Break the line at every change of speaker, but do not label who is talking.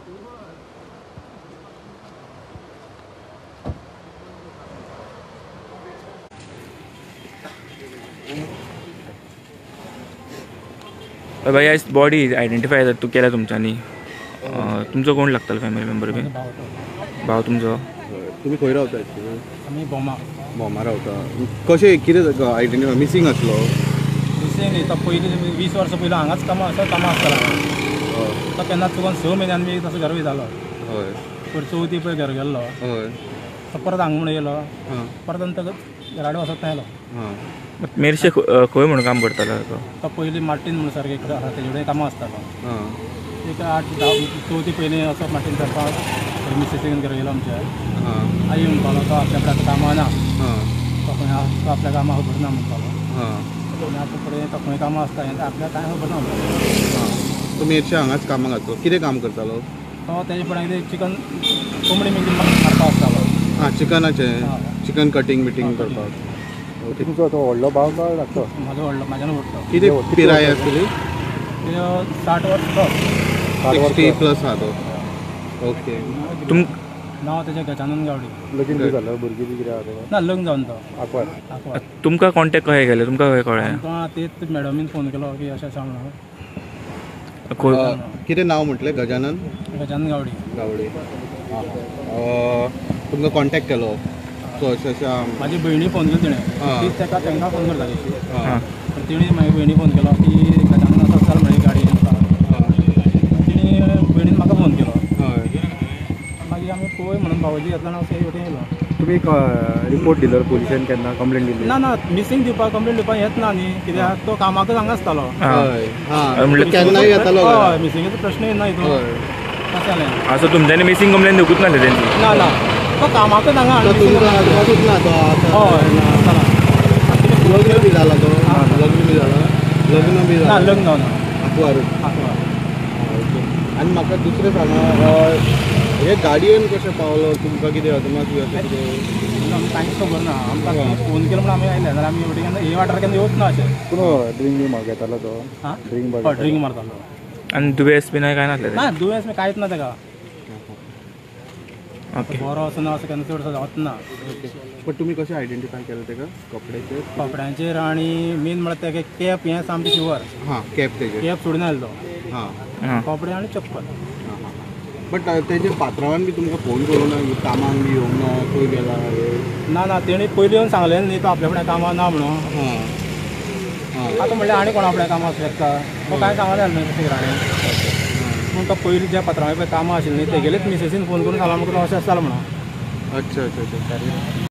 भाई आज body identify तू केला तुमच्यानी तुमचं कोण लागतं फॅमिली मेंबर बी भाव तुमचो
तुम्ही खंय रावता
आमी बोमा
रावता कशें कितें आयडेंटिफाय मिसींग आसलो
मिसींग न्ही तो पयलीं 20 वर्सां पयलीं हांगाच कामां आसतालो तो केन्ना चुकून 6 म्हयन्यान बी तसो घर जालो
हय
पर चवथी पळय घर गेल्लो
हय
तो परत हांगा म्हणून येयलो परत आनी घराडे वचत नायलो
मेरशे खंय म्हणून काम करतालो
तो पयलीं मार्टीन म्हणून सारकें तेजे कडेन कामां आसतालो एक 8-10 चवथी पयलीं असो मार्टीन करपाक मिसेसीन घर गेलो आमच्या आई म्हणपालो तो आपल्या कडेन कामां ना तो खंय आपल्या कामां खबर ना म्हणपालो आतां फुडें तो खंय कामां आसता हें आपल्याक कांय खबर ना
तो मेरशे हांगाच कामाक आसलो कितें काम करतालो
तो तेजे फुडें कितें चिकन कोंबडी मिटींग मारपाक आसतालो
चिकनाचें चिकन कटींग बिटींग करपाक
तुमचो तो व्हडलो भाव काय लागतो
म्हाजो व्हडलो म्हाज्यान व्हडलो
कितें पिराय आसतली
60 वर्स
60 प्लस आहा तो ओके
नांव तेजें गजानन गावडे
लगीन बी जालें भुरगीं बी कितें आहा
ना लग्न जावन तो
आंकवार
तुमकां कॉन्टॅक्ट कशें केलें तुमकां खंय कळ्ळें
आमकां तेच मॅडमीन फोन केलो की अशें आसा म्हणून
कितें नांव म्हटलें गजानन
गजानन गावडे
गावडे तुमकां कॉन्टॅक्ट केलो सो अशें
म्हाजी भयणी फोन केलो
हां.
तिणें तेका तांकां फोन करताली पण तिणें म्हाज्या भयणी फोन केलो की गजानन असो चल म्हणे गाडी तिणी भयणीन म्हाका फोन केलो मागीर आमी पळय म्हणून भावजी येतलो हांव थंय येयलो
तुमी रिपोर्ट दिलो पुलिसांनी केन्ना कंप्लेंट दिली
ना मिसींग दिवपाक कंप्लेंट दिवपाक येत ना न्ही कित्याक तो कामाकच हांगा आसतालो
केन्नाय येतालो
हय मिसिंगेचो प्रश्न येना हितून तशें जालें
असं तुमच्यांनी मिसींग कंप्लेन दिवूंक ना तेंची
ना तो कामाकच हांगा
तो तुमकां आजूबाजूच ना तो
हय आसतालो
लग्न बी जाला तो लग्न बी जाला
ना लग्न जावना
आंकवार आनी म्हाका दुसरें सांगा हे गाडयेन कशें पावलो तुमकां कितें अदमास बी अशें कितें
कांयच खबर ना आमकां फोन केलो म्हणून आमी आयले जाल्यार आमी एवढी केन्ना हे वाठार केन्ना येवच ना अशें
पूण ड्रिंक बी घेतालो तो
ड्रिंक मारतालो
आनी दुयेंस बी काय नासलें
ना दुयेंस बी कांयच ना तेका
ओके
बरो असो ना असो केन्ना चड जावच ना
बट तुमी कशें आयडेंटिफाय केलें तेका कपड्याचेर
कपड्यांचेर आनी मेन म्हळ्यार तेगे कॅप हें सामकें शिवर
हां कॅप तेजेर
कॅप सोडून आयलो
हां
कपडे आनी चप्पल
बट तेजे पात्रांवान बी तुमकां फोन करूं ना कामाक बी येवंक ना खंय गेला
ना तेणी पयलीं येवन सांगलें न्ही तो आपल्या फुडें कामां ना म्हणून आतां म्हणल्यार आनी कोणा फुडें कामां आसूं शकता तो कांय सांगलें न्ही तशें घराणें पूण तो पयलीं ज्या पात्रांवां पळय कामां आशिल्लीं तेगेलेच मिसेसीन फोन करून सांगला म्हाका अशें आसतालो म्हणून
अच्छा